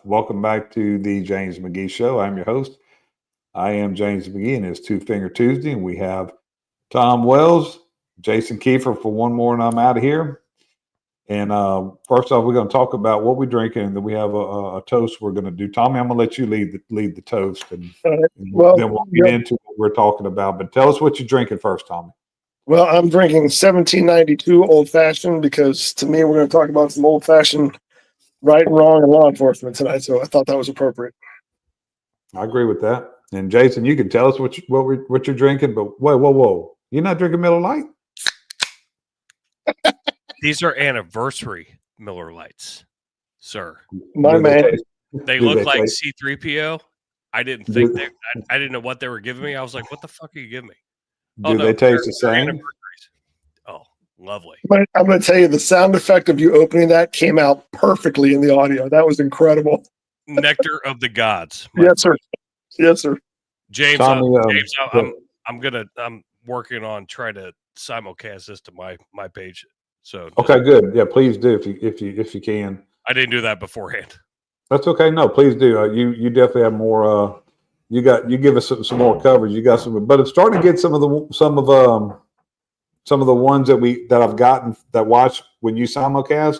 Welcome back to the James McGee Show. I'm your host. I am James McGee, and it's Two Finger Tuesday, and we have Tom Wells, Jason Kiefer for one more, and I'm out of here. And first off, we're going to talk about what we're drinking, and then we have a toast we're going to do. Tommy, I'm going to let you lead the toast, and then we'll get into what we're talking about. But tell us what you're drinking first, Tommy. Well, I'm drinking 1792 Old Fashioned because to me, we're going to talk about some old fashioned right and wrong in law enforcement tonight. So I thought that was appropriate. I agree with that. And Jason, you can tell us what you're drinking, but whoa. You're not drinking Miller Lite? These are anniversary Miller Lights, sir. My man. They look like C-3PO. I didn't think I didn't know what they were giving me. I was like, what the fuck are you giving me? Do they taste the same? Oh, lovely. But I'm going to tell you, the sound effect of you opening that came out perfectly in the audio. That was incredible. Nectar of the gods. Yes, sir. Yes, sir. James, Tommy, I'm working on trying to simulcast this to my page. So okay, good. Yeah, please do if you can. I didn't do that beforehand. That's okay. No, please do. You definitely have more. You give us some more coverage. You got some, but it's starting to get some of the ones that I've gotten that watch when you simulcast.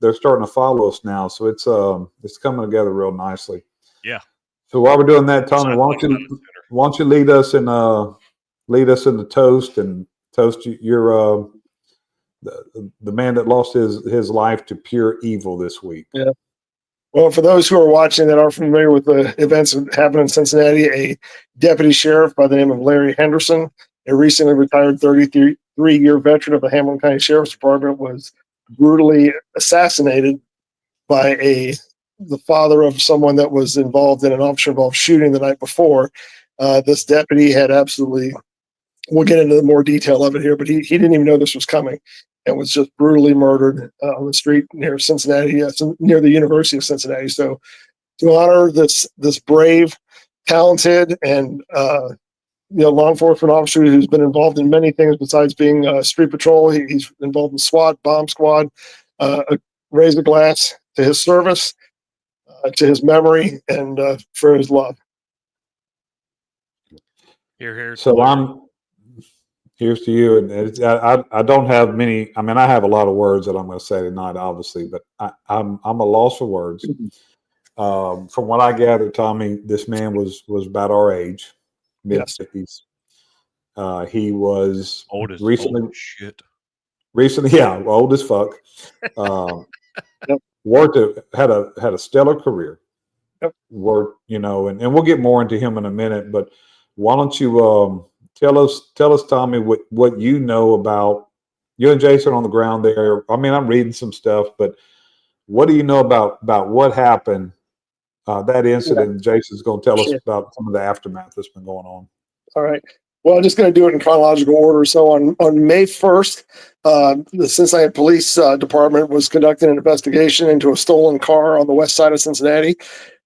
They're starting to follow us now, so it's coming together real nicely. Yeah. So while we're doing that, Tommy, why don't you lead us in the toast and toast your the man that lost his life to pure evil this week. Yeah. Well, for those who are watching that aren't familiar with the events that happened in Cincinnati, a deputy sheriff by the name of Larry Henderson, a recently retired 33-year veteran of the Hamilton County Sheriff's Department, was brutally assassinated by the father of someone that was involved in an officer-involved shooting the night before. This deputy had we'll get into more detail of it here, but he didn't even know this was coming and was just brutally murdered on the street near Cincinnati, near the University of Cincinnati. So to honor this brave, talented, and law enforcement officer who's been involved in many things besides being street patrol, he's involved in SWAT, bomb squad, raise a glass to his service, to his memory, and for his love. Here. So here's to you. And I don't have many. I mean, I have a lot of words that I'm going to say tonight, obviously, but I'm a loss for words. From what I gathered, Tommy, this man was about our age, mid-50s. He was old as shit. Recently, yeah, old as fuck. Had a stellar career. Yep. Worked, and we'll get more into him in a minute. But why don't you tell us, Tommy, what you know about you and Jason on the ground there? I mean, I'm reading some stuff, but what do you know about what happened? That incident. Yeah. Jason's going to tell us about some of the aftermath that's been going on. All right. Well, I'm just going to do it in chronological order. So on May 1st, the Cincinnati Police Department was conducting an investigation into a stolen car on the west side of Cincinnati.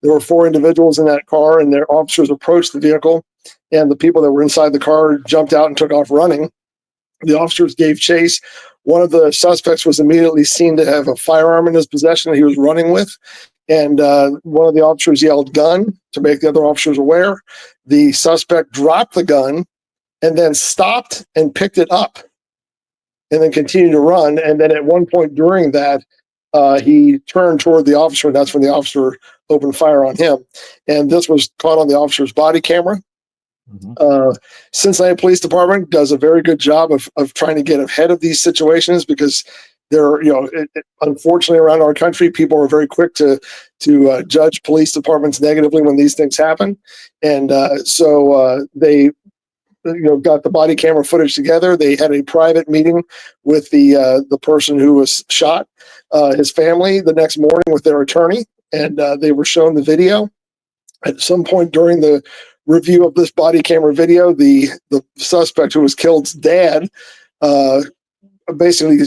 There were 4 individuals in that car, and their officers approached the vehicle, and the people that were inside the car jumped out and took off running. The officers gave chase. One of the suspects was immediately seen to have a firearm in his possession that he was running with. And one of the officers yelled "gun" to make the other officers aware. The suspect dropped the gun and then stopped and picked it up and then continued to run. And then at one point during that, he turned toward the officer, and that's when the officer opened fire on him. And this was caught on the officer's body camera. Mm-hmm. Cincinnati Police Department does a very good job of trying to get ahead of these situations because there, unfortunately, around our country, people are very quick to judge police departments negatively when these things happen, and so they, got the body camera footage together. They had a private meeting with the person who was shot, his family, the next morning with their attorney, and they were shown the video. At some point during the review of this body camera video, the suspect who was killed's dad, basically,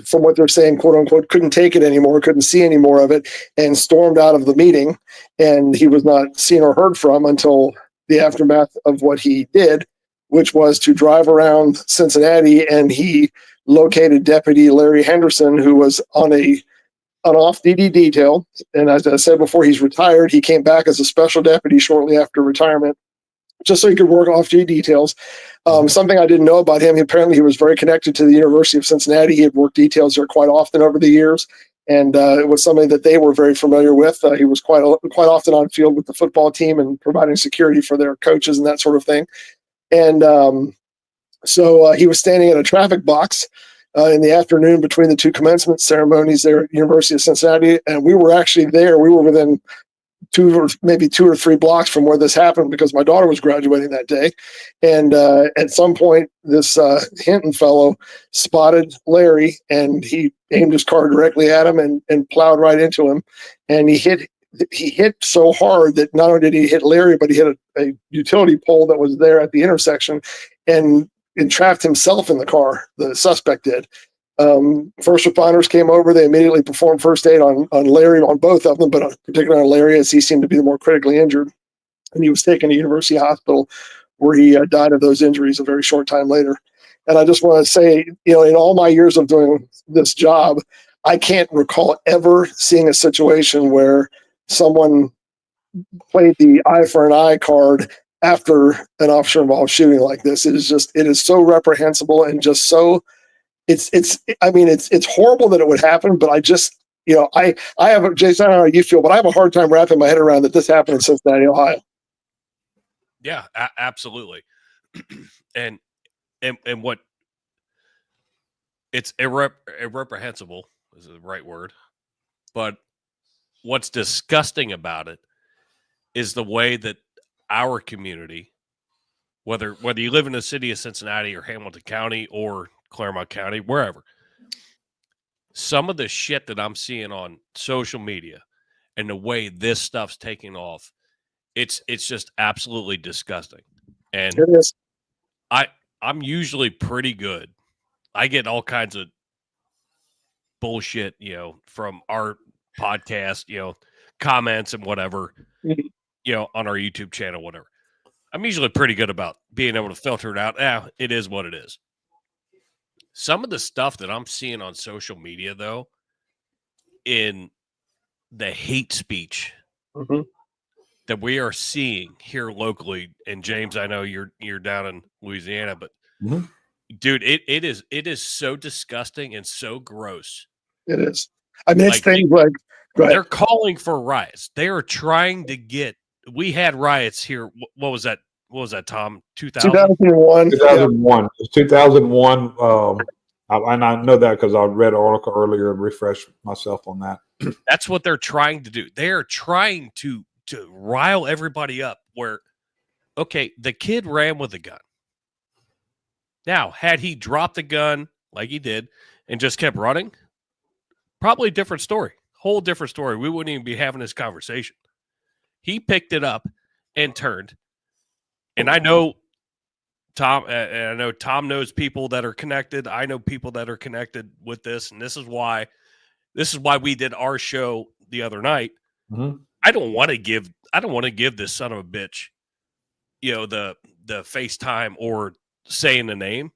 from what they're saying, quote unquote, couldn't take it anymore, couldn't see any more of it, and stormed out of the meeting. And he was not seen or heard from until the aftermath of what he did, which was to drive around Cincinnati, and he located Deputy Larry Henderson, who was on a an off-duty detail. And as I said before, he's retired. He came back as a special deputy shortly after retirement, just so he could work off-duty details. Something I didn't know about him, apparently he was very connected to the University of Cincinnati. He had worked details there quite often over the years. And it was something that they were very familiar with. He was quite often on field with the football team and providing security for their coaches and that sort of thing. And so he was standing at a traffic box in the afternoon between the two commencement ceremonies there at University of Cincinnati. And we were actually there. We were within maybe 2 or 3 blocks from where this happened because my daughter was graduating that day. And at some point, this Hinton fellow spotted Larry, and he aimed his car directly at him and plowed right into him. And he hit so hard that not only did he hit Larry, but he hit a utility pole that was there at the intersection and entrapped himself in the car. The suspect did. First responders came over. They immediately performed first aid on Larry, on both of them, but particularly on Larry, as he seemed to be the more critically injured. And he was taken to University Hospital, where he died of those injuries a very short time later. And I just want to say, in all my years of doing this job, I can't recall ever seeing a situation where someone played the eye for an eye card after an officer-involved shooting like this. It is so reprehensible and just so. It's horrible that it would happen, but I just, I have, Jason, I don't know how you feel, but I have a hard time wrapping my head around that this happened in Cincinnati, Ohio. Yeah, absolutely. and what it's irreprehensible is the right word, but what's disgusting about it is the way that our community, whether you live in the city of Cincinnati or Hamilton County or Claremont County, wherever, some of the shit that I'm seeing on social media and the way this stuff's taking off, it's just absolutely disgusting. And it is. I'm usually pretty good. I get all kinds of bullshit, from our podcast, comments and whatever, on our YouTube channel, whatever. I'm usually pretty good about being able to filter it out. It is what it is. Some of the stuff that I'm seeing on social media, though, in the hate speech that we are seeing here locally, and James, I know you're down in Louisiana, but dude, it is so disgusting and so gross. It is. I mean, it's things like they're calling for riots. They are trying to get. We had riots here. What was that? What was that, Tom? 2001. 2001. It's 2001. And I know that because I read an article earlier and refreshed myself on that. That's what they're trying to do. They are trying to rile everybody up where, okay, the kid ran with a gun. Now, had he dropped the gun like he did and just kept running, probably a different story. Whole different story. We wouldn't even be having this conversation. He picked it up and turned. And I know Tom knows people that are connected. I know people that are connected with this, and this is why we did our show the other night. I don't want to give this son of a bitch, the FaceTime or saying the name,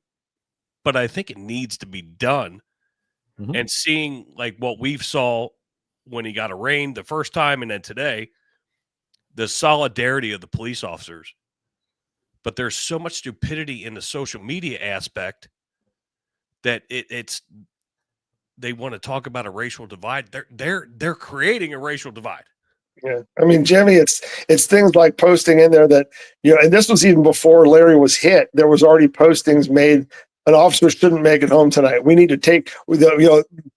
but I think it needs to be done. And seeing like what we've saw when he got arraigned the first time, and then today, the solidarity of the police officers. But there's so much stupidity in the social media aspect that they want to talk about a racial divide. They're creating a racial divide. Yeah. I mean, Jimmy, it's things like posting in there that, and this was even before Larry was hit. There was already postings made. An officer shouldn't make it home tonight. We need to take,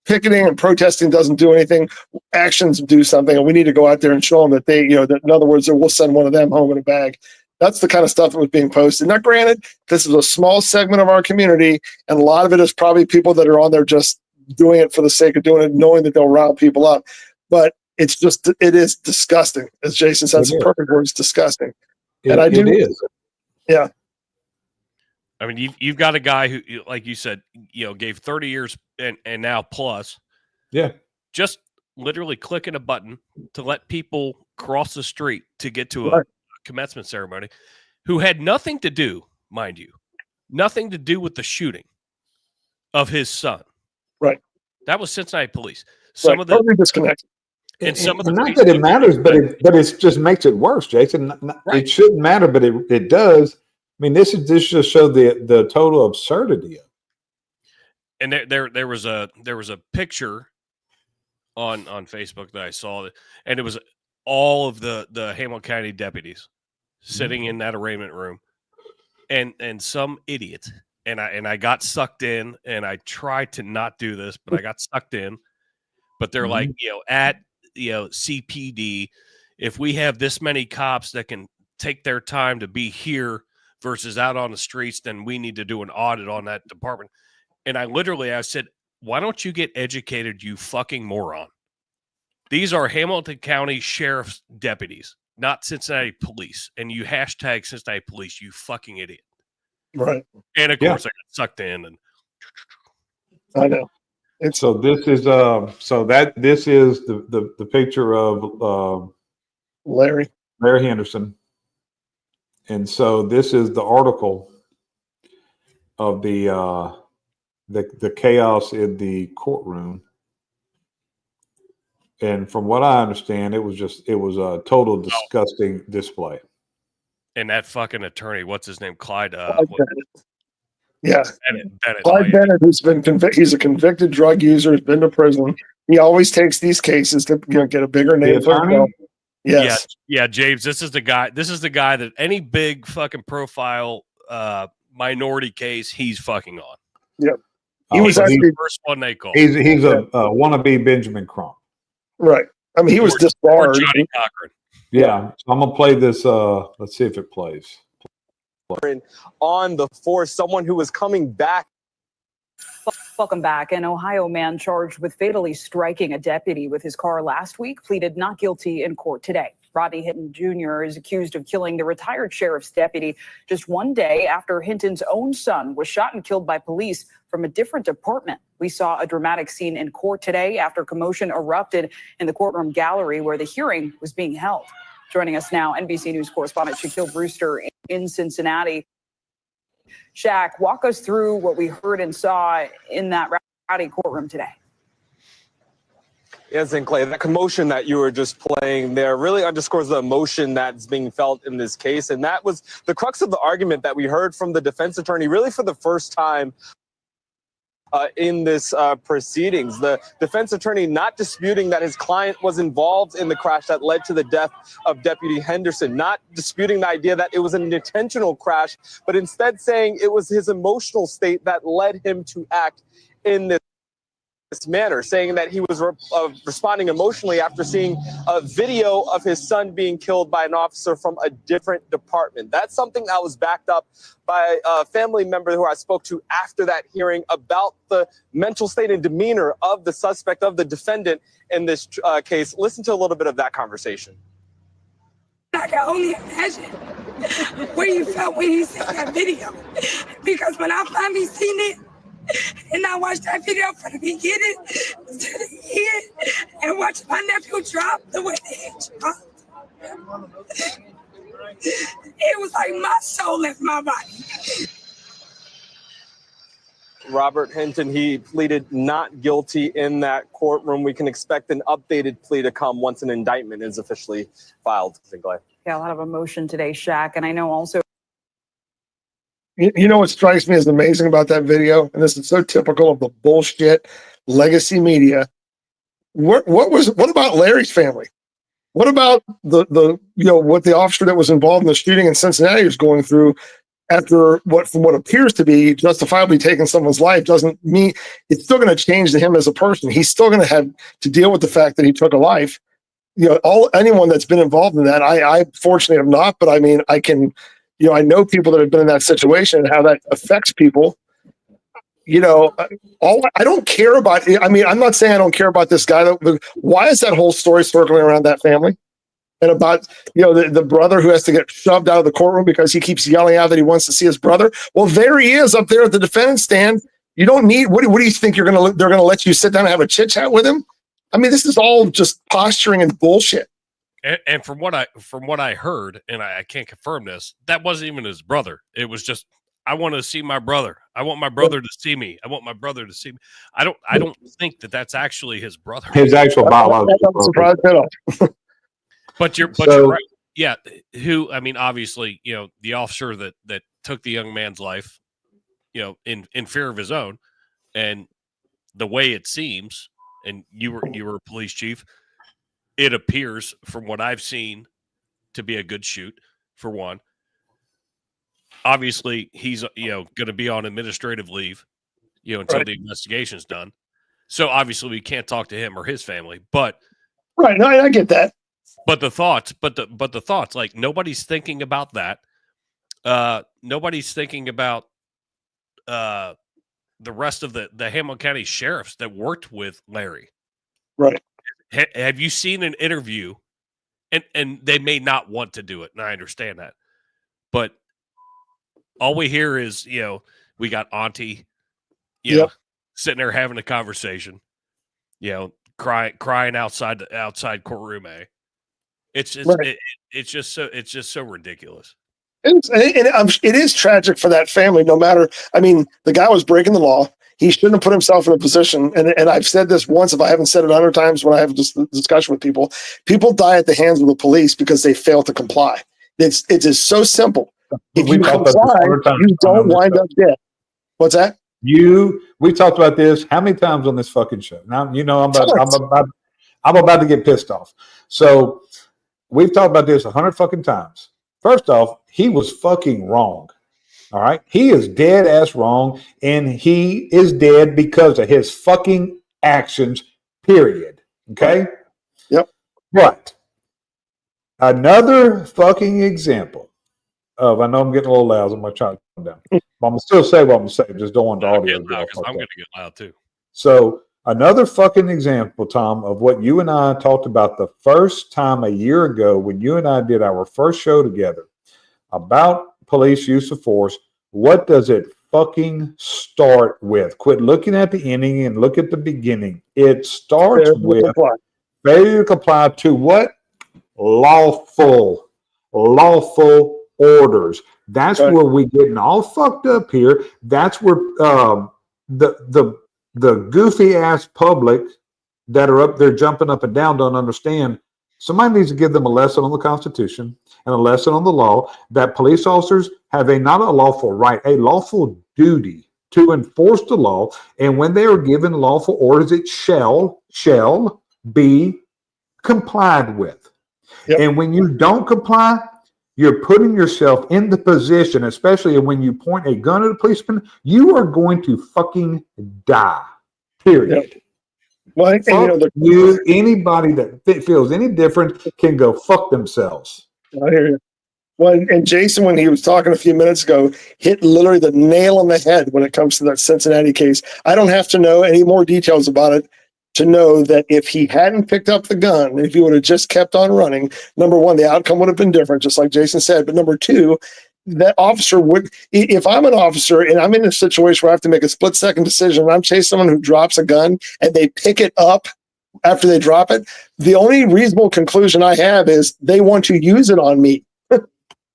picketing and protesting doesn't do anything. Actions do something. And we need to go out there and show them that that in other words, we'll send one of them home in a bag. That's the kind of stuff that was being posted. Now, granted, this is a small segment of our community, and a lot of it is probably people that are on there just doing it for the sake of doing it, knowing that they'll rile people up. But it is disgusting. As Jason said, it's the perfect word. It's disgusting. It is. Yeah. I mean, you've got a guy who, like you said, gave 30 years and now plus. Yeah. Just literally clicking a button to let people cross the street to get to a commencement ceremony, who had nothing to do, mind you, nothing to do with the shooting of his son. Right. That was Cincinnati police. some of the totally disconnected. and some of the not that it matters, but it just makes it worse, Jason. Right. It shouldn't matter, but it does. I mean, this just showed the total absurdity of it. And there was a picture on Facebook that I saw, and it was all of the Hamilton County deputies sitting in that arraignment room, and some idiot, and I got sucked in, and I tried to not do this, but I got sucked in. But they're like, at CPD, if we have this many cops that can take their time to be here versus out on the streets, then we need to do an audit on that department. And I said, why don't you get educated, you fucking moron? These are Hamilton County Sheriff's deputies, not Cincinnati police. And you hashtag Cincinnati police, you fucking idiot. Right. And of course I got sucked in. And I know. So this is the picture of Larry Henderson, and so this is the article of the chaos in the courtroom. And from what I understand, it was a total disgusting display. And that fucking attorney, what's his name, Clyde? Yeah, Bennett. Clyde Bennett, who's been he's a convicted drug user, has been to prison. He always takes these cases to get a bigger name for himself. Yes. Yeah, James. This is the guy that any big fucking profile minority case he's fucking on. Yep. He was actually the first one they called. He's a wannabe Benjamin Crump. Right. I mean, he was disbarred. Johnny Cochran. Yeah. So I'm gonna play this. Let's see if it plays. On the force, someone who was coming back. Welcome back. An Ohio man charged with fatally striking a deputy with his car last week pleaded not guilty in court today. Rodney Hinton Jr. is accused of killing the retired sheriff's deputy just one day after Hinton's own son was shot and killed by police from a different department. We saw a dramatic scene in court today after commotion erupted in the courtroom gallery where the hearing was being held. Joining us now, NBC News correspondent Shaquille Brewster in Cincinnati. Shaq, walk us through what we heard and saw in that rowdy courtroom today. Yes, and Clay, that commotion that you were just playing there really underscores the emotion that's being felt in this case. And that was the crux of the argument that we heard from the defense attorney, really for the first time in this proceedings. The defense attorney not disputing that his client was involved in the crash that led to the death of Deputy Henderson, not disputing the idea that it was an intentional crash, but instead saying it was his emotional state that led him to act in this manner, saying that he was responding emotionally after seeing a video of his son being killed by an officer from a different department. That's something that was backed up by a family member who I spoke to after that hearing about the mental state and demeanor of the suspect, of the defendant in this case. Listen to a little bit of that conversation. I can only imagine where you felt when you seen that video, because when I finally seen it, and I watched that video from the beginning to the end, and watched my nephew drop the way that he dropped. It was like my soul left my body. Robert Hinton, he pleaded not guilty in that courtroom. We can expect an updated plea to come once an indictment is officially filed. Yeah, a lot of emotion today, Shaq. And I know also. You know what strikes me as amazing about that video, and this is so typical of the bullshit legacy media. What about Larry's family? What about what the officer that was involved in the shooting in Cincinnati was going through after from what appears to be justifiably taking someone's life? Doesn't mean it's still going to change to him as a person. He's still going to have to deal with the fact that he took a life. Anyone that's been involved in that, I fortunately have not, but I mean, I can. I know people that have been in that situation and how that affects people. I don't care about. I mean, I'm not saying I don't care about this guy. But why is that whole story circling around that family and about the brother who has to get shoved out of the courtroom because he keeps yelling out that he wants to see his brother? Well, there he is up there at the defendant's stand. You don't need. What do you think they're going to let you sit down and have a chit chat with him? I mean, this is all just posturing and bullshit. And from what I heard, and I can't confirm this, that wasn't even his brother. It was just, I want to see my brother. I want my brother to see me. I want my brother to see me. I don't think that that's actually his brother. His actual biological brother. But you're right. Yeah. Who, I mean, obviously, the officer that took the young man's life, in fear of his own, and the way it seems, and you were a police chief, it appears from what I've seen to be a good shoot, for one. Obviously, he's going to be on administrative leave, until the investigation's done. So obviously, we can't talk to him or his family. But no, I get that. But the thoughts, like nobody's thinking about that. Nobody's thinking about the rest of the Hamilton County sheriffs that worked with Larry. Right. Have you seen an interview? And they may not want to do it, and I understand that. But all we hear is, we got Auntie, sitting there having a conversation, crying outside courtroom A. It's just so ridiculous. It is tragic for that family. No matter, I mean, the guy was breaking the law. He shouldn't have put himself in a position. And I've said this once, if I haven't said it 100 times when I have this discussion with people. People die at the hands of the police because they fail to comply. It's just so simple. If you comply, you don't wind up dead. What's that? We talked about this how many times on this fucking show? Now I'm about to get pissed off. So we've talked about this 100 fucking times. First off, he was fucking wrong. All right. He is dead ass wrong. And he is dead because of his fucking actions, period. Okay. Yep. But another fucking example of, I know I'm getting a little loud. I'm going to try to calm down. But I'm going to still say what I'm going to say. Just don't want the audio to go off. I'm going to get loud too. So another fucking example, Tom, of what you and I talked about the first time a year ago when you and I did our first show together about police use of force. What does it fucking start with? Quit looking at the ending and look at the beginning. It starts with failure to comply to what? Lawful orders. That's where we getting all fucked up here. That's where the goofy ass public that are up there jumping up and down don't understand. Somebody needs to give them a lesson on the Constitution and a lesson on the law that police officers have not a lawful right, a lawful duty to enforce the law. And when they are given lawful orders, it shall be complied with. Yep. And when you don't comply, you're putting yourself in the position, especially when you point a gun at a policeman, you are going to fucking die. Period. Yep. Well, anybody that feels any different can go fuck themselves. I hear you. Well, and Jason, when he was talking a few minutes ago, hit literally the nail on the head when it comes to that Cincinnati case. I don't have to know any more details about it to know that if he hadn't picked up the gun, if he would have just kept on running, number one, the outcome would have been different, just like Jason said. But number two, that officer would, if I'm an officer and I'm in a situation where I have to make a split-second decision, and I'm chasing someone who drops a gun and they pick it up after they drop it, the only reasonable conclusion I have is they want to use it on me.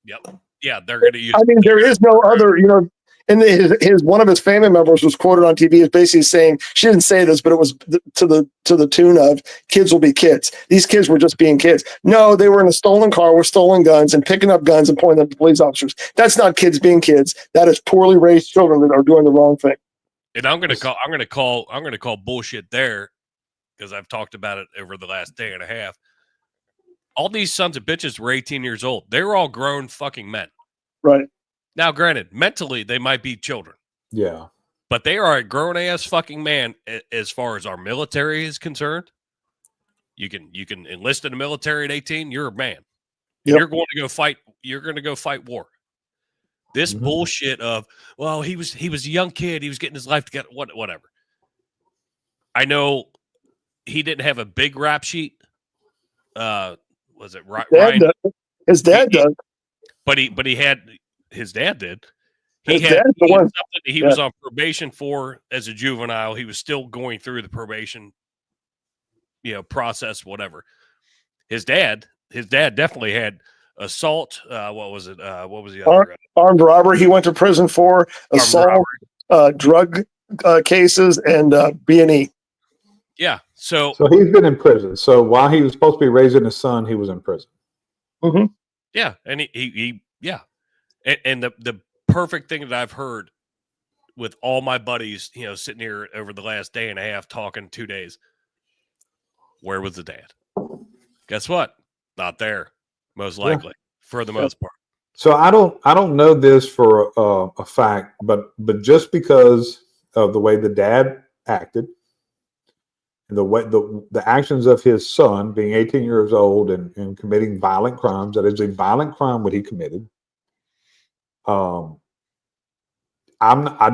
Yep. Yeah, they're going to use. I mean, there is no other, and his one of his family members was quoted on TV as basically saying, she didn't say this, but it was to the tune of kids will be kids. These kids were just being kids. No, they were in a stolen car with stolen guns and picking up guns and pointing them to police officers. That's not kids being kids. That is poorly raised children that are doing the wrong thing. And I'm going to call bullshit there, because I've talked about it over the last day and a half. All these sons of bitches were 18 years old. They were all grown fucking men. Right. Now, granted, mentally, they might be children. Yeah. But they are a grown-ass fucking man as far as our military is concerned. You can enlist in the military at 18, you're a man. Yep. You're going to go fight war. This bullshit of, well, he was a young kid. He was getting his life together, whatever. I know he didn't have a big rap sheet. Was it Ryan? His dad does. But he had, his dad did. He was on probation for as a juvenile. He was still going through the probation, process, whatever. His dad definitely had assault. What was it? What was the other? Armed robbery. He went to prison for assault, drug cases, and B&E. Yeah. So he's been in prison. So while he was supposed to be raising his son, he was in prison. Mm-hmm. yeah, and he yeah, and the perfect thing that I've heard with all my buddies, sitting here over the last day and a half talking 2 days. Where was the dad? Guess what? Not there, most likely, for the most part. So I don't know this for a fact, but just because of the way the dad acted and the way the actions of his son being 18 years old and committing violent crimes, that is a violent crime what he committed. I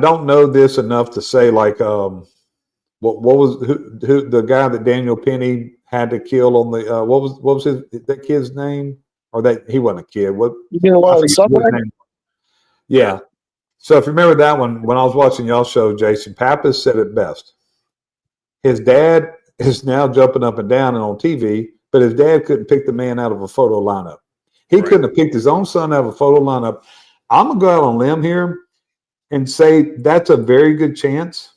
don't know this enough to say like what was who the guy that Daniel Penny had to kill on the what was that kid's name, or that he wasn't a kid, what You know what? yeah. So if you remember that one, when I was watching y'all show, Jason Pappas said it best. His dad is now jumping up and down and on TV, but his dad couldn't pick the man out of a photo lineup. He couldn't have picked his own son out of a photo lineup. I'm gonna go out on a limb here and say that's a very good chance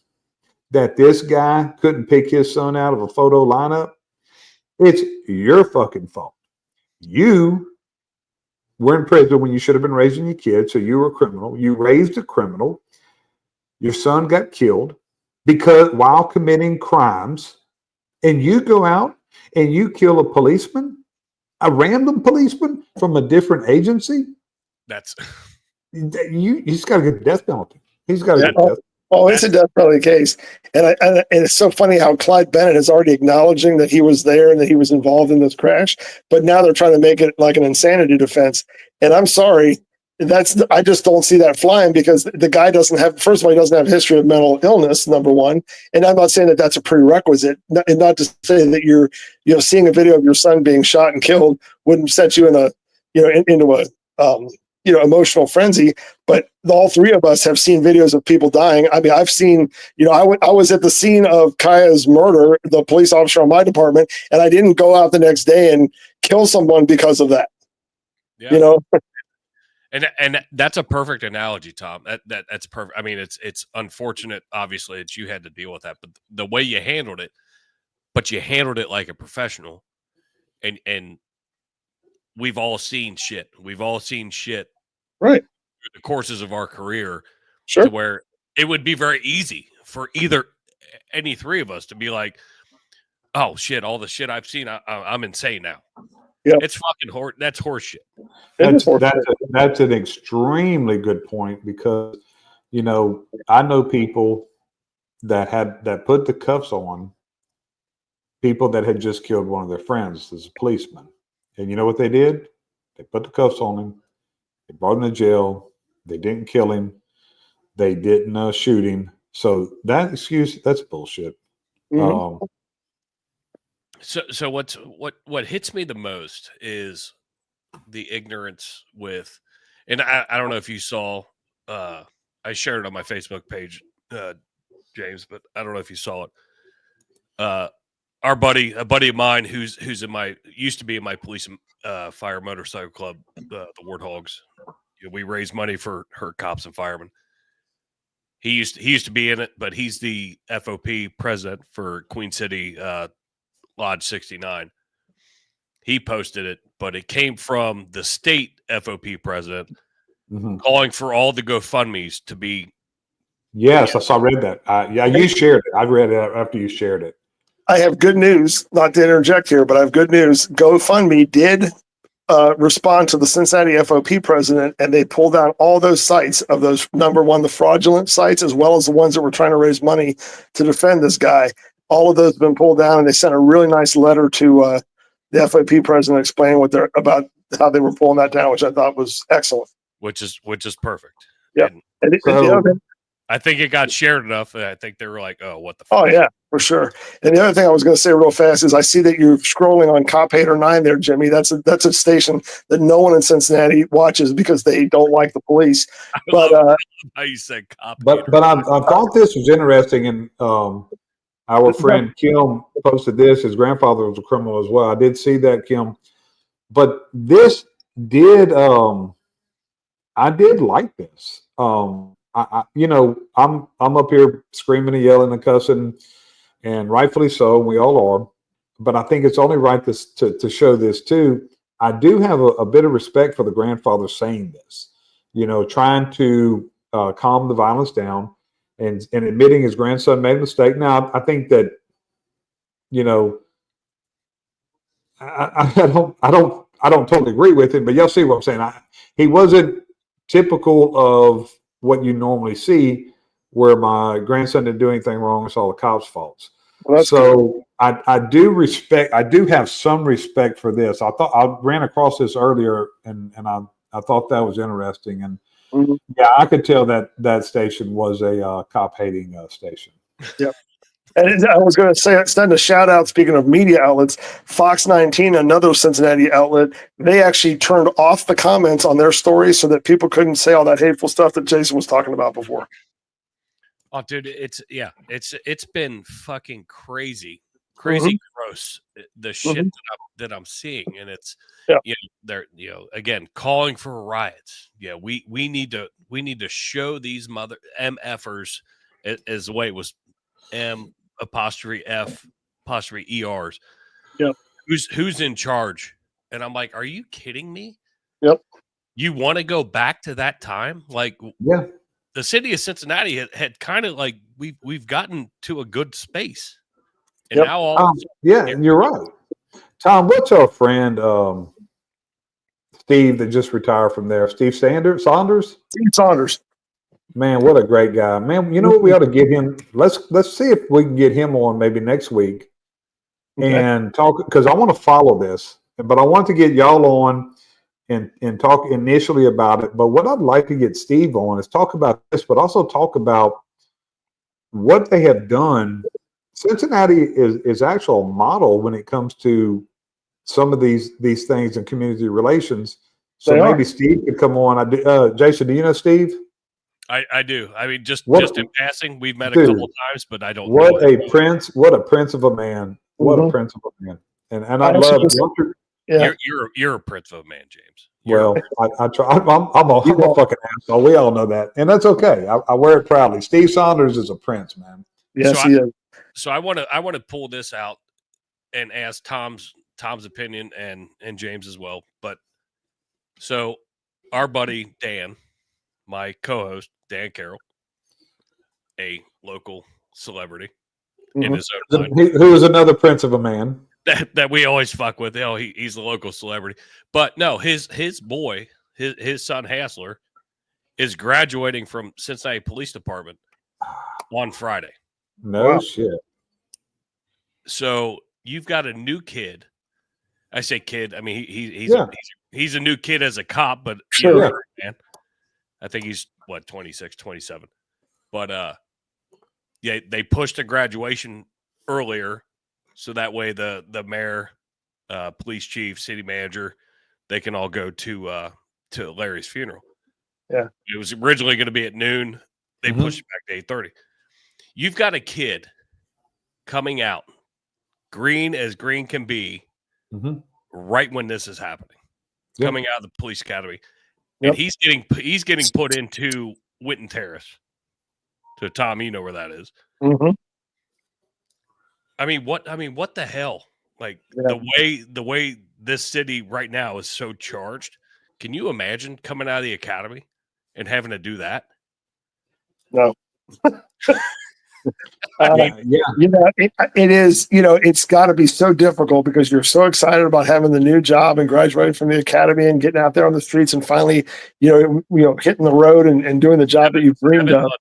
that this guy couldn't pick his son out of a photo lineup. It's your fucking fault. You were in prison when you should have been raising your kid, so you were a criminal. You raised a criminal. Your son got killed because while committing crimes, and you go out and you kill a policeman, a random policeman from a different agency. That's he's got to get the death penalty. He's got to get death. Oh, it's a death penalty case, and it's so funny how Clyde Bennett is already acknowledging that he was there and that he was involved in this crash, but now they're trying to make it like an insanity defense. And I'm sorry, I just don't see that flying, because the guy doesn't have, first of all, he doesn't have a history of mental illness, number one, and I'm not saying that that's a prerequisite, and not to say that you're seeing a video of your son being shot and killed wouldn't set you in a into a emotional frenzy. But all three of us have seen videos of people dying. I mean, I've seen, I was at the scene of Kaya's murder, the police officer on my department, and I didn't go out the next day and kill someone because of that. Yeah. And that's a perfect analogy, Tom. That's perfect. I mean, it's unfortunate, obviously, that you had to deal with that, but the way you handled it, like a professional, and we've all seen shit. Right. Through the courses of our career, sure, to where it would be very easy for any three of us to be like, oh shit, all the shit I've seen, I'm insane now. Yeah, it's fucking that's horse shit. That's an extremely good point, because I know people that put the cuffs on people that had just killed one of their friends as a policeman, and you know what they did? They put the cuffs on him. They brought him to jail. They didn't kill him. They didn't shoot him. So that excuse, that's bullshit. Mm-hmm. So what hits me the most is the ignorance with, and I don't know if you saw, I shared it on my Facebook page, James, but I don't know if you saw it. A buddy of mine who's used to be in my police fire motorcycle club, the Warthogs. We raise money for hurt cops and firemen. He used to be in it, but he's the FOP president for Queen City Lodge 69. He posted it, but it came from the state FOP president calling for all the GoFundMes to be. Yes, I read that. Yeah, you shared it. I read it after you shared it. I have good news, not to interject here, but I have good news. GoFundMe did respond to the Cincinnati FOP president, and they pulled down all those sites of those, number one, the fraudulent sites, as well as the ones that were trying to raise money to defend this guy. All of those have been pulled down, and they sent a really nice letter to the FOP president explaining about how they were pulling that down, which I thought was excellent. Which is perfect. Yeah. I think it got shared enough that I think they were like, oh, what the fuck? Oh, yeah, for sure. And the other thing I was going to say real fast is I see that you're scrolling on Cop Hater 9 there, Jimmy. That's a station that no one in Cincinnati watches because they don't like the police. But how you said Cop Hater. But I thought this was interesting, and our friend Kim posted this. His grandfather was a criminal as well. I did see that, Kim. But this did, I did like this. I'm up here screaming and yelling and cussing, and rightfully so. We all are, but I think it's only right to show this too. I do have a bit of respect for the grandfather saying this, trying to calm the violence down and admitting his grandson made a mistake. Now, I think that, I don't totally agree with him, but y'all see what I'm saying. He wasn't typical of what you normally see, where my grandson didn't do anything wrong. It's all the cops' faults. Well, So I do respect. I do have some respect for this. I ran across this earlier, and I thought that was interesting. And Mhm. yeah, I could tell that station was a cop hating station. Yep. And I was going to say, extend a shout out. Speaking of media outlets, Fox 19, another Cincinnati outlet, they actually turned off the comments on their stories so that people couldn't say all that hateful stuff that Jason was talking about before. Oh, dude, it's been fucking crazy, Mhm. gross. The shit Mhm. that I'm seeing, and it's Yeah. they're again calling for riots. Yeah, we need to show these mother MFers as the way it was M apostrophe F apostrophe ERs. Yep. Who's in charge? And I'm like, are you kidding me? Yep. You want to go back to that time? Like, Yeah. the city of Cincinnati had kind of like we've gotten to a good space, and Yep. now all Yeah, you're right. Tom, what's our friend Steve that just retired from there? Steve Saunders? Steve Saunders. Man, what a great guy. Man, you know what we ought to get him? Let's see if we can get him on maybe next week Okay. and talk, because I want to follow this, but I want to get y'all on and talk initially about it. But what I'd like to get Steve on is talk about this, but also talk about what they have done. Cincinnati is actual model when it comes to some of these things in community relations. So They are. maybe Steve could come on. Jason, do you know Steve? I do. I mean, just in passing, we've met a Dude, couple times, but I don't know What him. a prince! What a prince of a man! What a Mhm. prince of a man! And I I'd actually love. just- Yeah. You're a prince of a man, James. Well, I try. I'm a fucking asshole. We all know that, and that's okay. I wear it proudly. Steve Saunders is a prince, man. Yes, So he is. So I want to pull this out and ask Tom's opinion and James as well. But so our buddy Dan, my co-host Dan Carroll, a local celebrity in Mhm. his own mind, Who is another prince of a man? that we always fuck with. He's a local celebrity. But no, his boy, his son Hassler, is graduating from Cincinnati Police Department on Friday. No Wow. shit. So you've got a new kid. I say kid. I mean he's a new kid as a cop, but Sure. man. I think he's 26, 27. But yeah, they pushed the graduation earlier, so that way the mayor, police chief, city manager, they can all go to Larry's funeral. Yeah. It was originally going to be at noon. They pushed it back to 8:30. You've got a kid coming out, green as green can be, right when this is happening, coming out of the police academy, and he's getting put into Winton Terrace. So Tom, you know where that is. Mm-hmm. I mean, what the hell? Like the way this city right now is so charged. Can you imagine coming out of the academy and having to do that? No. Yeah. You know, it is, it's got to be so difficult because you're so excited about having the new job and graduating from the academy and getting out there on the streets and finally, hitting the road and doing the job that you've dreamed of.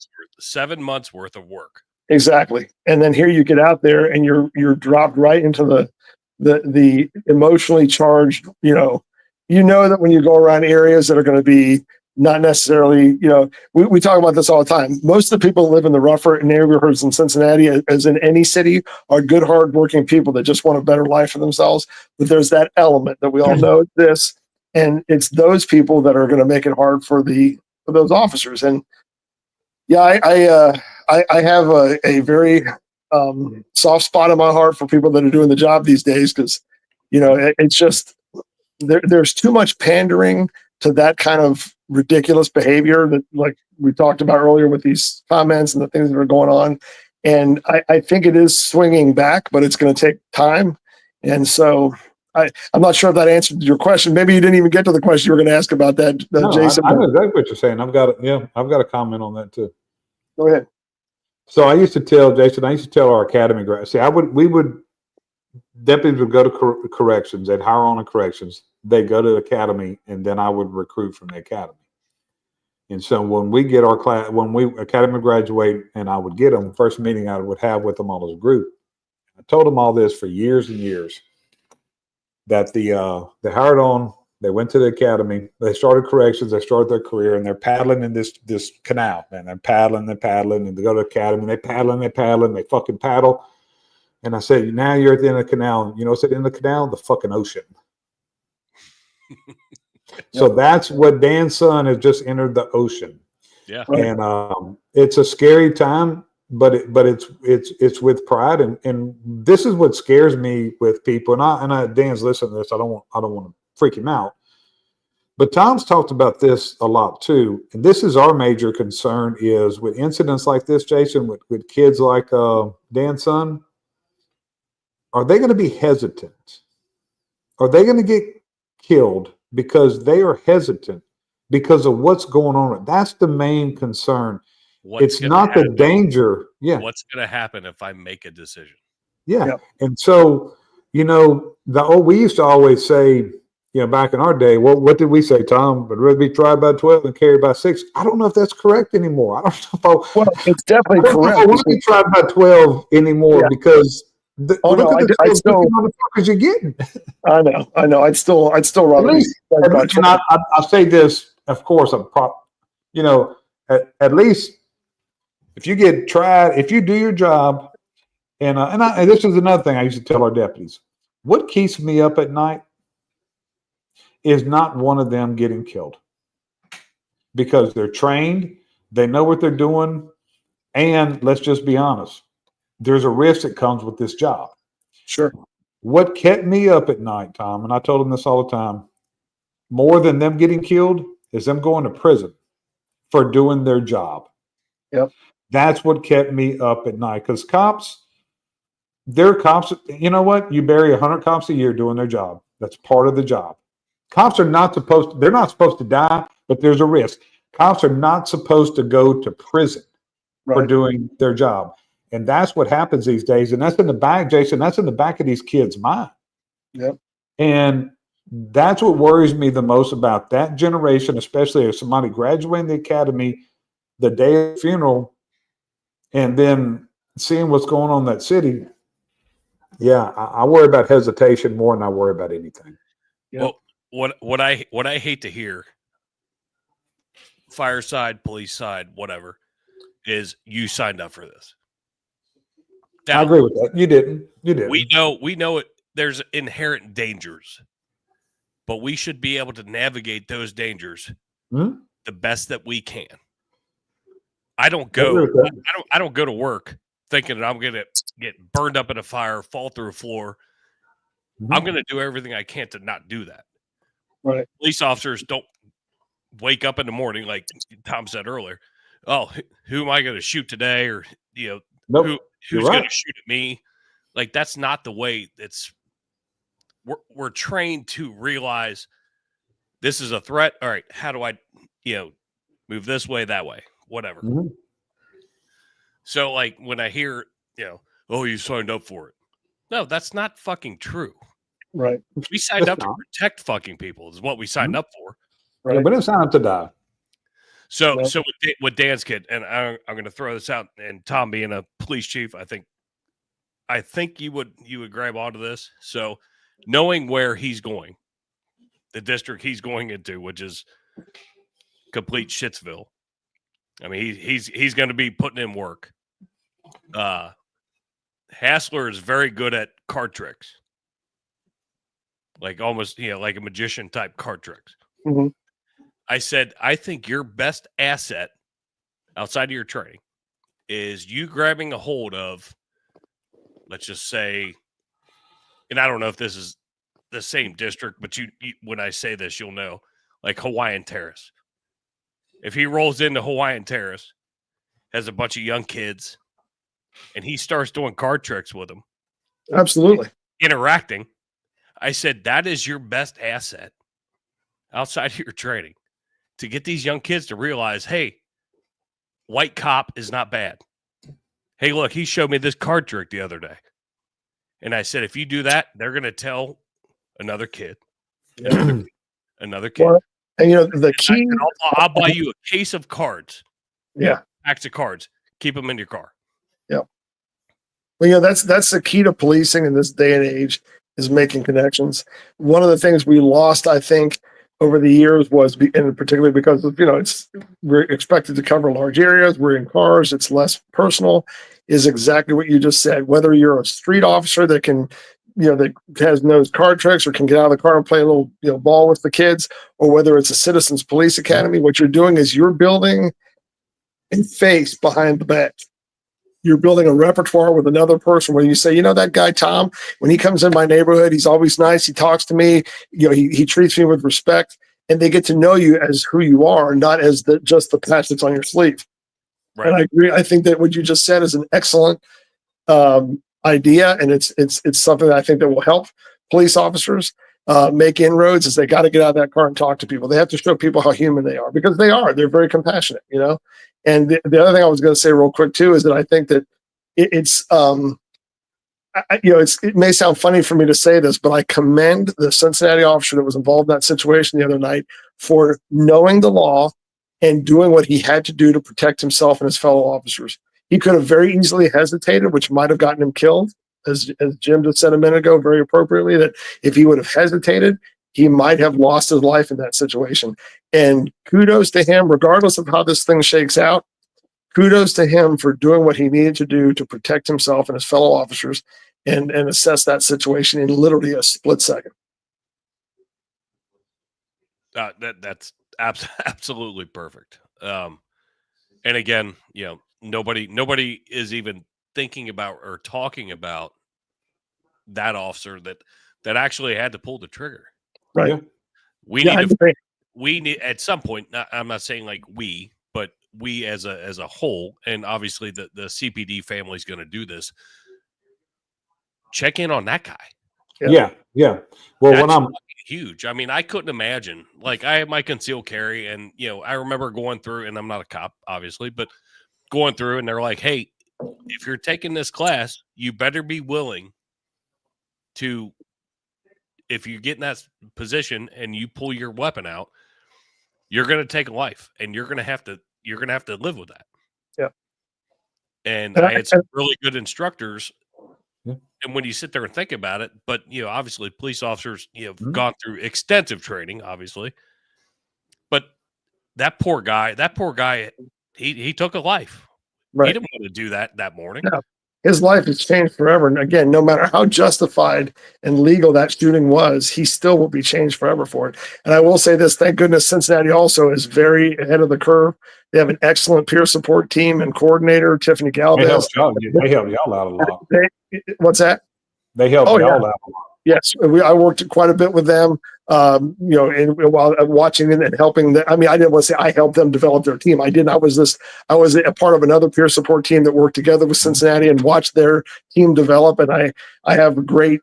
7 months worth of work. Exactly. And then here you get out there and you're dropped right into the emotionally charged, that when you go around areas that are going to be not necessarily, we talk about this all the time. Most of the people who live in the rougher neighborhoods in Cincinnati, as in any city, are good, hardworking people that just want a better life for themselves. But there's that element that we all know exists, and it's those people that are going to make it hard for those officers. And yeah, I have a very soft spot in my heart for people that are doing the job these days because, it's just there's too much pandering to that kind of ridiculous behavior that, like we talked about earlier with these comments and the things that are going on. And I think it is swinging back, but it's going to take time. And so I'm not sure if that answered your question. Maybe you didn't even get to the question you were going to ask about that, No, Jason. I know exactly what you're saying. I've got a comment on that too. Go ahead. So I used to tell Jason, I used to tell our academy grads, deputies would go to corrections, they'd hire on a corrections, they'd go to the academy, and then I would recruit from the academy. And so when we get our class, when we academy graduate and I would get them, first meeting I would have with them all as a group, I told them all this for years and years, that they hired on, they went to the academy, they started corrections, they started their career, and they're paddling in this canal, and they're paddling, and they go to the academy, and they fucking paddle. And I said, now you're at the end of the canal. You know what's at the end of the canal? The fucking ocean. So that's what Dan's son has just entered the ocean. Yeah. And it's a scary time, but it's with pride. And this is what scares me with people. And Dan's listening to this. I don't want to freak him out. But Tom's talked about this a lot too. And this is our major concern is with incidents like this, Jason, with kids like Dan's son. Are they going to be hesitant? Are they going to get killed because they are hesitant because of what's going on? That's the main concern. It's not the danger. Yeah. What's going to happen if I make a decision? Yeah. Yep. And so, we used to always say, back in our day, what did we say, Tom? I'd rather be tried by 12 than carried by 6. I don't know if that's correct anymore. I don't know. Well, it's definitely correct. I want to be tried by 12 anymore because look at the motherfuckers you're getting. I know. I'd still rather. I'll say this, of course. At least if you get tried, if you do your job, and this is another thing I used to tell our deputies. What keeps me up at night is not one of them getting killed, because they're trained, they know what they're doing, and let's just be honest. There's a risk that comes with this job. Sure. What kept me up at night, Tom, and I told them this all the time, more than them getting killed is them going to prison for doing their job. Yep. That's what kept me up at night, because they're cops. You know what? You bury 100 cops a year doing their job. That's part of the job. Cops are they're not supposed to die, but there's a risk. Cops are not supposed to go to prison for doing their job. And that's what happens these days. And that's in the back, Jason, that's in the back of these kids' mind. Yep. And that's what worries me the most about that generation, especially if somebody graduating the academy the day of the funeral and then seeing what's going on in that city. Yeah, I worry about hesitation more than I worry about anything. Yep. Well, what I hate to hear, fire side, police side, whatever, is you signed up for this. Now, I agree with that. You didn't. We know it. There's inherent dangers, but we should be able to navigate those dangers the best that we can. I don't go to work thinking that I'm going to get burned up in a fire, fall through a floor. I'm going to do everything I can to not do that. Right. Police officers don't wake up in the morning, like Tom said earlier. Oh, who am I going to shoot today? Or, nope. Who's going to shoot at me? Like, that's not the way we're trained to realize this is a threat. All right. How do I, move this way, that way, whatever. Mm-hmm. So like when I hear, oh, you signed up for it. No, that's not fucking true. Right. We signed up to protect fucking people is what we signed up for. Right. Yeah, we didn't sign up to die. So with Dan's kid, and I'm going to throw this out, and Tom being a police chief, I think you would grab onto this. So knowing where he's going, the district he's going into, which is complete shitsville. I mean, he's going to be putting in work. Hassler is very good at card tricks, like almost like a magician type card tricks. Mm-hmm. I said, I think your best asset outside of your training is you grabbing a hold of, let's just say, and I don't know if this is the same district, but you when I say this, you'll know, like Hawaiian Terrace. If he rolls into Hawaiian Terrace, has a bunch of young kids, and he starts doing card tricks with them, Absolutely. interacting, I said, that is your best asset outside of your training to get these young kids to realize, hey, white cop is not bad. Hey, look, he showed me this card trick the other day. And I said, if you do that, they're going to tell another kid, another kid. Well, and the key, I'll buy you a case of cards. Yeah. Packs of cards. Keep them in your car. Yeah. Well, that's the key to policing in this day and age, is making connections. One of the things we lost, I think, over the years was, and particularly because of, we're expected to cover large areas, we're in cars, it's less personal, is exactly what you just said. Whether you're a street officer that can, that knows card tricks or can get out of the car and play a little, ball with the kids, or whether it's a citizens police academy, what you're doing is you're building a face behind the badge. You're building a repertoire with another person where you say, that guy, Tom, when he comes in my neighborhood, he's always nice. He talks to me, he treats me with respect, and they get to know you as who you are, not as just the patch that's on your sleeve. Right. And I agree. I think that what you just said is an excellent idea. And it's something that I think that will help police officers make inroads, is they got to get out of that car and talk to people. They have to show people how human they are, because they're very compassionate, And the other thing I was going to say real quick too is that I think that it may sound funny for me to say this, but I commend the Cincinnati officer that was involved in that situation the other night for knowing the law and doing what he had to do to protect himself and his fellow officers. He could have very easily hesitated, which might have gotten him killed, as Jim just said a minute ago, very appropriately, that if he would have hesitated, he might have lost his life in that situation. And kudos to him, regardless of how this thing shakes out. Kudos to him for doing what he needed to do to protect himself and his fellow officers and assess that situation in literally a split second. That's absolutely perfect. And again, nobody is even thinking about or talking about that officer that actually had to pull the trigger. Right. Yeah. We need at some point. I'm not saying like we, but we as a whole, and obviously the CPD family is going to do this. Check in on that guy. Yeah. Well, That's when I'm huge. I mean, I couldn't imagine. Like, I have my concealed carry, and I remember going through, and I'm not a cop, obviously, but going through, and they're like, "Hey, if you're taking this class, you better be willing to." If you get in that position and you pull your weapon out, you're going to take a life, and you're going to have to live with that. Yeah. And I had some really good instructors. Yeah. And when you sit there and think about it, but obviously police officers, gone through extensive training, obviously. But that poor guy, he took a life. Right. He didn't want to do that morning. No. His life has changed forever. And again, no matter how justified and legal that shooting was, he still will be changed forever for it. And I will say this, thank goodness Cincinnati also is very ahead of the curve. They have an excellent peer support team and coordinator, Tiffany Galvez. They help y'all out a lot. What's that? They help y'all out a lot. Yes, I worked quite a bit with them, and while watching and helping them. I mean, I didn't want to say I helped them develop their team. I didn't. I was a part of another peer support team that worked together with Cincinnati and watched their team develop. And I have great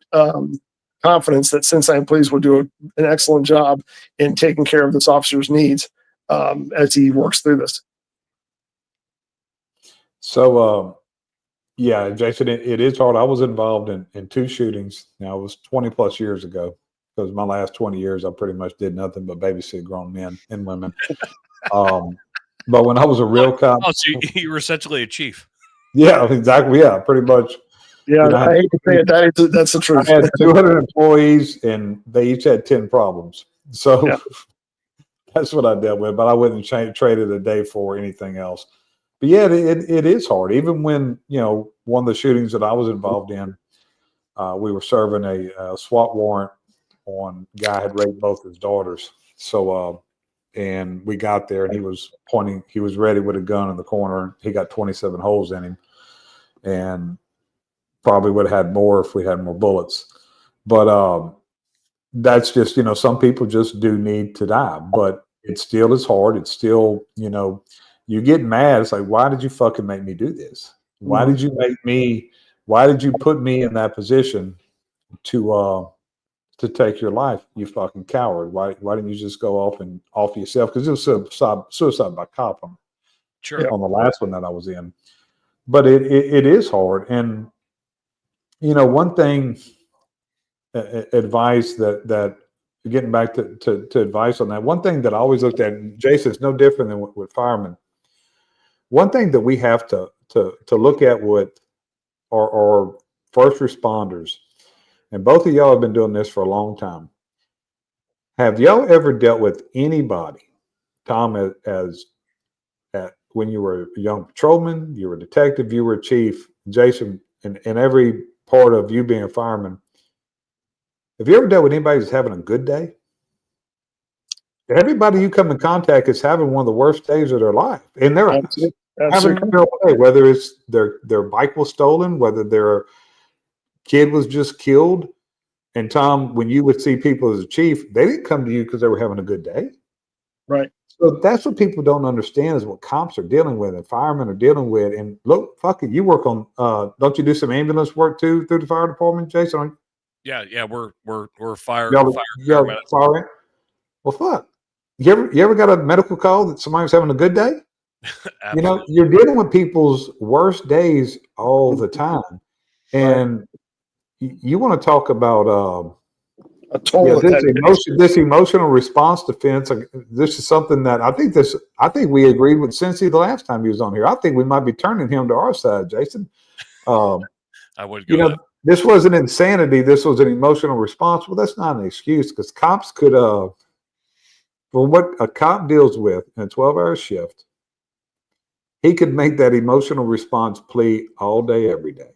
confidence that Cincinnati Police will do an excellent job in taking care of this officer's needs as he works through this. So, yeah, Jason, it is hard. I was involved in two shootings. Now, it was 20 plus years ago, because my last 20 years, I pretty much did nothing but babysit grown men and women. But when I was a real cop. Oh, so you were essentially a chief. Yeah, exactly. Yeah, pretty much. Yeah, I hate to say it. That's the truth. I had 200 employees, and they each had 10 problems. So yeah. That's what I dealt with. But I wouldn't trade it a day for anything else. But yeah, it is hard. Even when, one of the shootings that I was involved in, we were serving a SWAT warrant on a guy had raped both his daughters. So, and we got there, and he was ready with a gun in the corner. He got 27 holes in him, and probably would have had more if we had more bullets. But that's just, some people just do need to die, but it still is hard. It's still, you get mad. It's like, why did you fucking make me do this? Why did you why did you put me in that position to take your life, you fucking coward? Why didn't you just go off yourself? Because it was suicide by cop on the last one that I was in. But it is hard. And, one thing, advice that getting back to advice on that, one thing that I always looked at, Jason, it's no different than with firemen. One thing that we have to look at with our first responders, and both of y'all have been doing this for a long time. Have y'all ever dealt with anybody, Tom, as when you were a young patrolman, you were a detective, you were a chief, Jason, and every part of you being a fireman, have you ever dealt with anybody who's having a good day? Everybody you come in contact is having one of the worst days of their life in their lives. Having a terrible day, whether it's their bike was stolen, whether their kid was just killed. And Tom, when you would see people as a chief, they didn't come to you because they were having a good day. Right. So that's what people don't understand is what cops are dealing with and firemen are dealing with. And look, fuck it, you work on don't you do some ambulance work too through the fire department, Jason? Yeah, we're fire. Fire. Well, fuck. You ever got a medical call that somebody was having a good day? You're dealing with people's worst days all the time, and you want to talk about this emotional response defense. This is something that I think we agreed with Cincy the last time he was on here. I think we might be turning him to our side, Jason. I would go. This wasn't insanity. This was an emotional response. Well, that's not an excuse because cops could, for what a cop deals with in a 12-hour shift, he could make that emotional response plea all day, every day.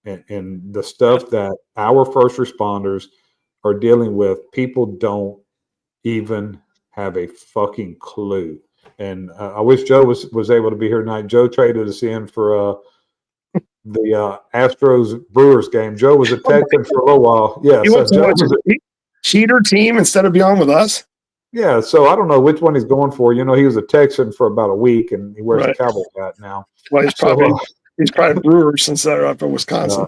And the stuff that our first responders are dealing with, people don't even have a fucking clue. And I wish Joe was able to be here tonight. Joe traded us in for the Astros Brewers game. Joe was a Texan for a little while. Yeah, he went to a cheater team instead of being with us. Yeah, so I don't know which one he's going for. He was a Texan for about a week, and he wears a cowboy hat now. Well, he's probably Brewers since they're up in Wisconsin.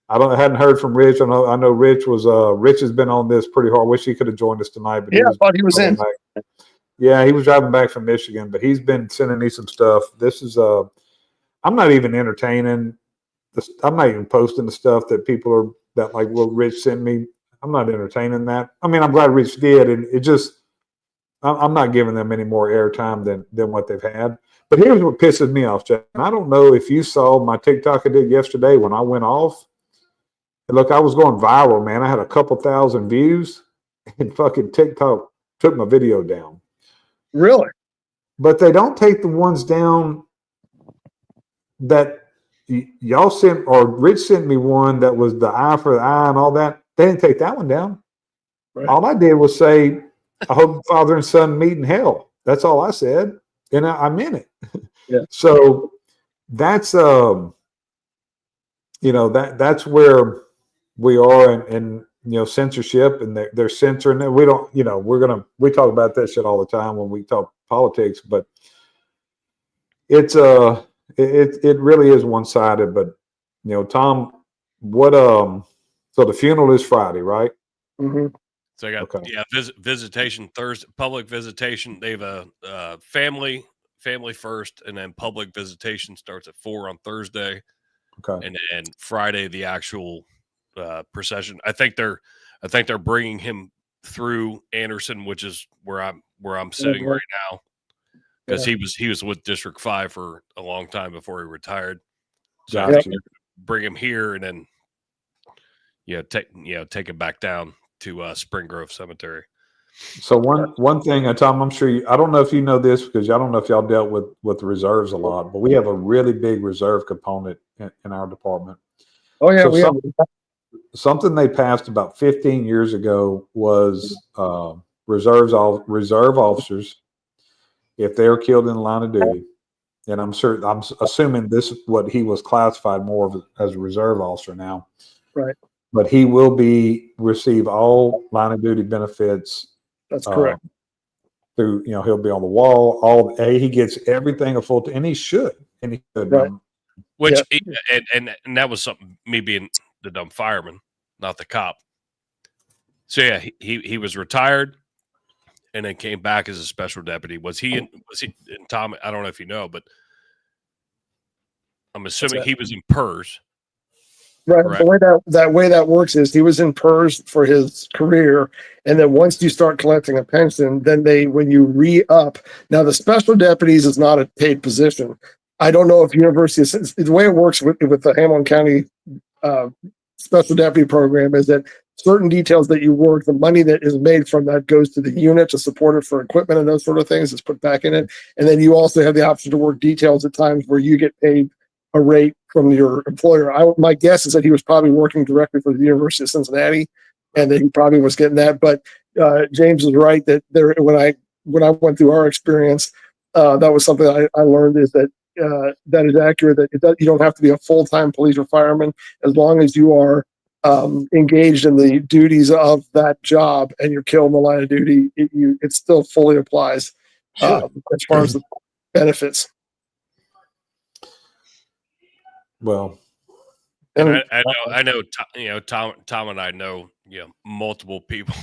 I hadn't heard from Rich. I know Rich was Rich has been on this pretty hard. Wish he could have joined us tonight, but I thought he was in. Yeah, he was driving back from Michigan, but he's been sending me some stuff. This is I'm not even entertaining. I'm not even posting the stuff that people are like what Rich sent me. I'm not entertaining that. I mean, I'm glad Rich did, and it just I'm not giving them any more airtime than what they've had. But here's what pisses me off, Jack. I don't know if you saw my TikTok I did yesterday when I went off. And look, I was going viral, man. I had a couple thousand views, and fucking TikTok took my video down. Really? But they don't take the ones down that y'all sent, or Rich sent me one that was the eye for the eye and all that. They didn't take that one down. Right. All I did was say, I hope father and son meet in hell. That's all I said. And I meant it. Yeah. So that's, that's where we are and censorship, and they're censoring it. We don't, we talk about that shit all the time when we talk politics, but it's, it really is one-sided. But, Tom, what, so the funeral is Friday, right? Mm-hmm. So I got visitation Thursday, public visitation. They have a family first, and then public visitation starts at 4 on Thursday. Okay, and then Friday the actual procession. I think they're bringing him through Anderson, which is where I'm sitting right now, because he was with District 5 for a long time before he retired. So I think they're bring him here and then take him back down to Spring Grove Cemetery. So one thing, Tom, I'm sure I don't know if you know this because I don't know if y'all dealt with the reserves a lot, but we have a really big reserve component in our department. Oh yeah, something they passed about 15 years ago was reserve officers, if they're killed in the line of duty, and I'm assuming this is what he was classified more of as a reserve officer now. Right. but he will receive all line of duty benefits. That's correct. Through, he'll be on the wall. He gets everything a full, and he should, Right. Which and that was something, me being the dumb fireman, not the cop. So yeah, he was retired, and then came back as a special deputy. Was he in Tom? I don't know if you know, but I'm assuming he was in PERS. Right. The way that works is he was in PERS for his career, and then once you start collecting a pension, then when you re-up. Now the special deputies is not a paid position. I don't know if the way it works with the Hamilton County special deputy program is that certain details that you work, the money that is made from that goes to the unit to support it for equipment and those sort of things is put back in it. And then you also have the option to work details at times where you get paid a rate from your employer. My guess is that he was probably working directly for the University of Cincinnati, and that he probably was getting that. But James is right that when I went through our experience, that was something I learned, is that that is accurate. That you don't have to be a full-time police or fireman as long as you are engaged in the duties of that job and you're killed in the line of duty. It still fully applies as far as the benefits. Well, and I know, Tom and I know, multiple people,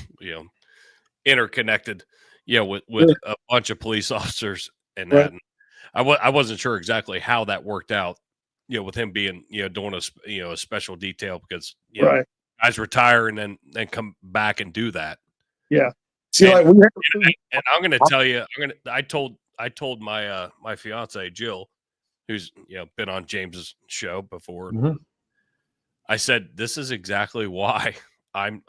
interconnected, with a bunch of police officers, and right. I wasn't sure exactly how that worked out, with him being, doing a special detail, because, right. guys retire and then come back and do that. Yeah. See, and I'm going to tell you, I told my my fiance Jill, who's been on James's show before. Mm-hmm. I said, this is exactly why I'm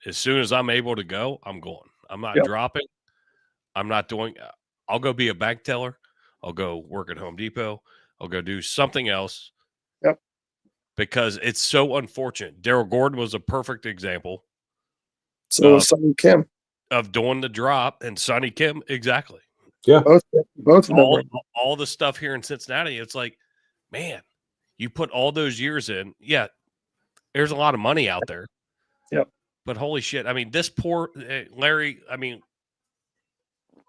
as soon as I'm able to go, I'm going. I'm not dropping. I'm not doing. I'll go be a bank teller. I'll go work at Home Depot. I'll go do something else. Yep. Because it's so unfortunate. Daryl Gordon was a perfect example. So was Sonny Kim of doing the drop, and Sonny Kim exactly. Yeah, both of them. All the stuff here in Cincinnati, it's like, man, you put all those years in. Yeah, there's a lot of money out there. Yep. But holy shit, I mean, this poor Larry. I mean,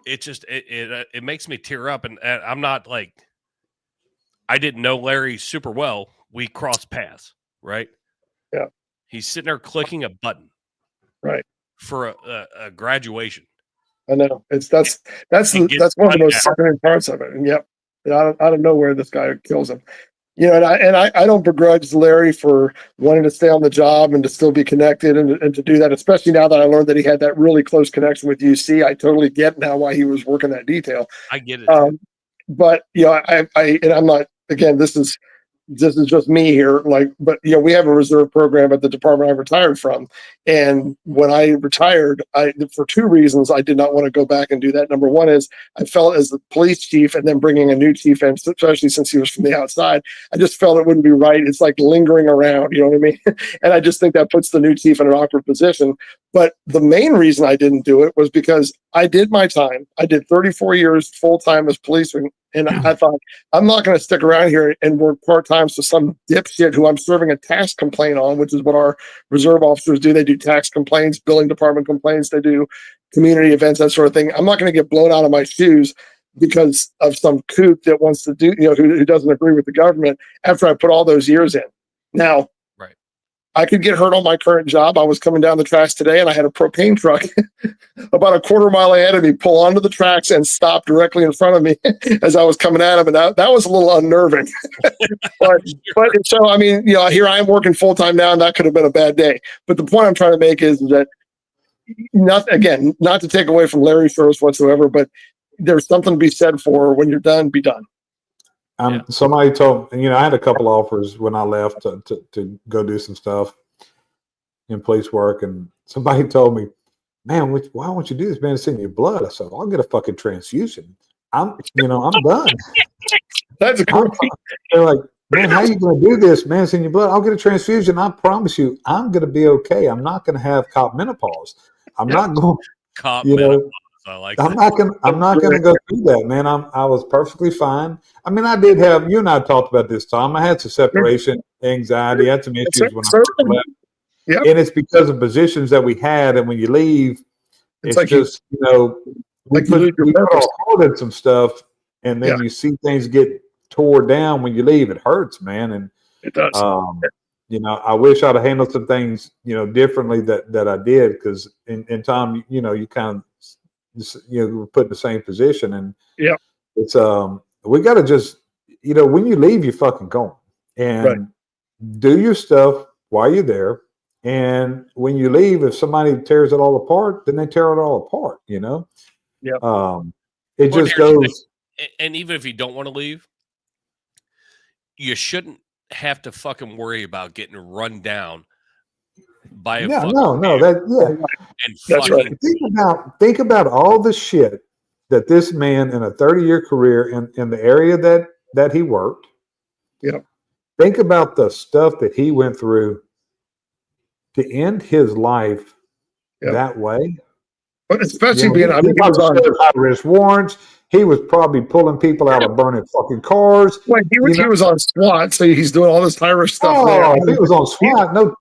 it just it makes me tear up, and I'm not like, I didn't know Larry super well. We crossed paths, right? Yeah. He's sitting there clicking a button, right, for a graduation. I know that's one of the most sickening parts of it. And yep, out of nowhere, this guy kills him. And I don't begrudge Larry for wanting to stay on the job and to still be connected and to do that, especially now that I learned that he had that really close connection with UC. I totally get now why he was working that detail. I get it. But I'm not, again, this is just me here. But we have a reserve program at the department I retired from. And when I retired, for two reasons, I did not want to go back and do that. Number one is I felt, as the police chief and then bringing a new chief in, especially since he was from the outside, I just felt it wouldn't be right. It's like lingering around, you know what I mean? And I just think that puts the new chief in an awkward position. But the main reason I didn't do it was because I did my time. I did 34 years full-time as policeman. And I thought, I'm not going to stick around here and work part-time for some dipshit who I'm serving a tax complaint on, which is what our reserve officers do. They do tax complaints, billing department complaints. They do community events, that sort of thing. I'm not going to get blown out of my shoes because of some kook that wants to do, who doesn't agree with the government after I put all those years in. Now, I could get hurt on my current job. I was coming down the tracks today and I had a propane truck about a quarter mile ahead of me pull onto the tracks and stop directly in front of me as I was coming at him. And that was a little unnerving. but so, I mean, here I am working full time now, and that could have been a bad day. But the point I'm trying to make is that not to take away from Larry First whatsoever, but there's something to be said for when you're done, be done. Somebody told, I had a couple offers when I left to go do some stuff in police work, and somebody told me, man, why won't you do this, man? It's in your blood. I said, I'll get a fucking transfusion. I'm done. That's cool. They're like, man, how are you going to do this, man? It's in your blood. I'll get a transfusion. I promise you, I'm going to be okay. I'm not going to have cop menopause. I'm not going, cop menopause. I like I'm not gonna go through that, man. I was perfectly fine. I mean, I did have, you and I talked about this, Tom. I had some separation anxiety. I had some issues when I first left. Yep. And it's because of positions that we had. And when you leave, it's like just, we like you lose your put purpose. our heart in some stuff, and then you see things get tore down when you leave. It hurts, man. And It does. I wish I'd have handled some things, differently that I did, because in time, you kind of, were put in the same position, and it's we got to just, when you leave, you fucking gone, and do your stuff while you're there. And when you leave, if somebody tears it all apart, then they tear it all apart, It just goes. And even if you don't want to leave, you shouldn't have to fucking worry about getting run down by a fucking and That's fucking Think about all the shit that this man in a 30-year career in the area that he worked. Think about the stuff that he went through to end his life that way. But especially he was on high-risk warrants. He was probably pulling people out of burning fucking cars. Well, he was on SWAT, so he's doing all this high-risk stuff. Oh, he was on SWAT.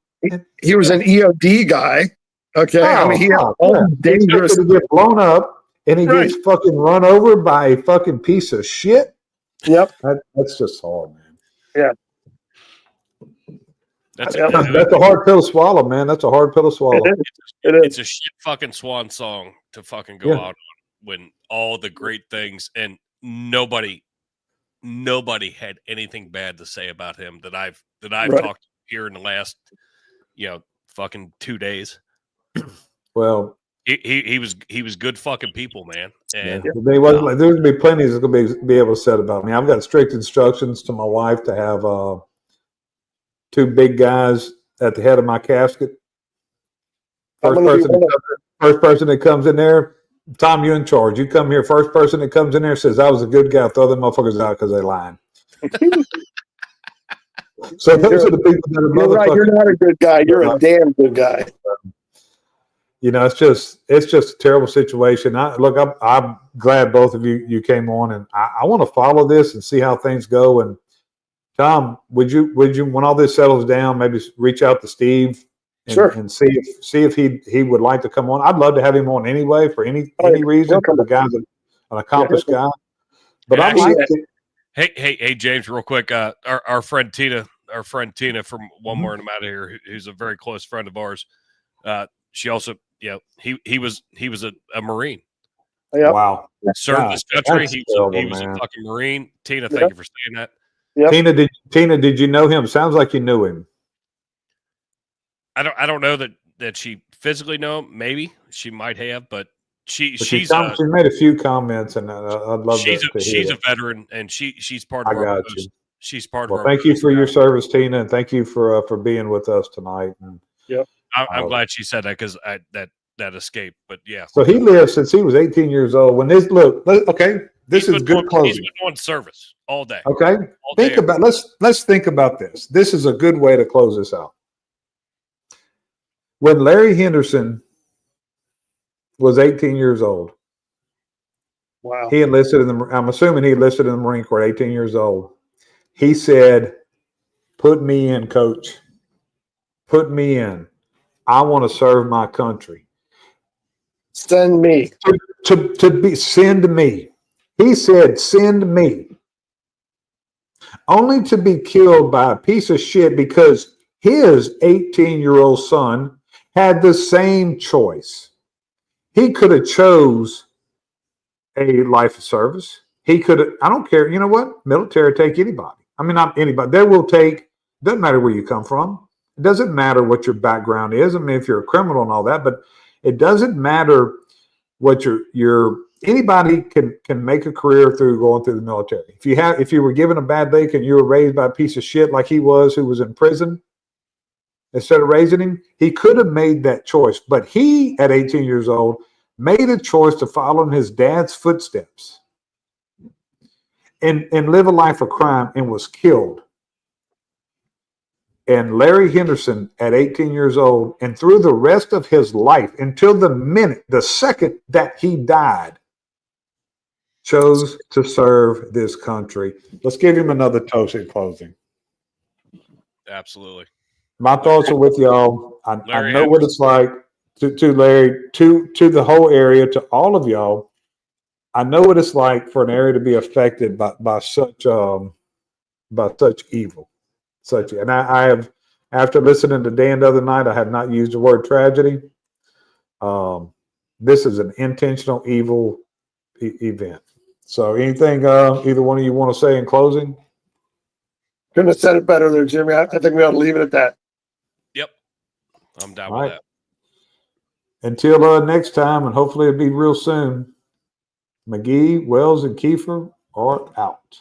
He was an EOD guy. Okay, I mean, he had all dangerous. He get blown up, and he gets fucking run over by a fucking piece of shit. Yep, that's just hard, man. Yeah. That's a hard pill to swallow, man. That's a hard pill to swallow. It's a shit fucking swan song to fucking go out on, when all the great things, and nobody had anything bad to say about him that I've talked here in the last fucking 2 days. Well, he was good fucking people, man. And there's gonna be plenty that's gonna be able to say about me. I've got strict instructions to my wife to have 2 big guys at the head of my casket. First person that comes in there, Tom, you're in charge. You come here. First person that comes in there says, "I was a good guy." Throw them motherfuckers out because they lying. So those are the people that are right. You're not a good guy. You're a damn good guy. It's just a terrible situation. I'm glad both of you came on, and I want to follow this and see how things go. And Tom, would you when all this settles down, maybe reach out to Steve and see if he would like to come on? I'd love to have him on anyway for any reason. The guy's an accomplished guy. But I'd like to. Hey, James, real quick. Our friend Tina from One More and I'm Out of Here, who's a very close friend of ours. She also, he was a Marine. Yep. Wow. Served this country. He was a fucking Marine. Tina, thank you for saying that. Yep. Tina, did you know him? Sounds like you knew him. I don't know that she physically know him. Maybe she might have, but she made a few comments, and I'd love to hear. She's a veteran, and she's part of our. She's part of our. Thank you for your service, Tina, and thank you for being with us tonight. And, I'm glad she said that, because that escaped. But yeah. So he lived since he was 18 years old. When this this is good closing. He's been doing service all day. Okay. Let's think about this. This is a good way to close this out. When Larry Henderson was 18 years old, wow, he enlisted I'm assuming he enlisted in the Marine Corps at 18 years old. He said, "Put me in, coach. Put me in. I want to serve my country. Send me send me." He said, "Send me." Only to be killed by a piece of shit, because his 18-year-old son had the same choice. He could have chose a life of service. He could have, I don't care. You know what? Military take anybody. I mean, not anybody. They will take, doesn't matter where you come from. It doesn't matter what your background is. I mean, if you're a criminal and all that, but it doesn't matter what anybody can make a career through going through the military. If you were given a bad lick and you were raised by a piece of shit like he was, who was in prison, instead of raising him, he could have made that choice. But he, at 18 years old, made a choice to follow in his dad's footsteps and live a life of crime, and was killed. And Larry Henderson, at 18 years old, and through the rest of his life, until the second that he died, chose to serve this country. Let's give him another toast in closing. Absolutely. My thoughts are with y'all. I Larry know what it's like to Larry, to the whole area, to all of y'all. I know what it's like for an area to be affected by such evil, and I have, after listening to Dan the other night, I have not used the word tragedy. This is an intentional evil event. So, anything either one of you want to say in closing? Couldn't have said it better there, Jimmy. I think we ought to leave it at that. Yep. I'm down All with right. that. Until next time, and hopefully it'll be real soon. McGee, Wells, and Kiefer are out.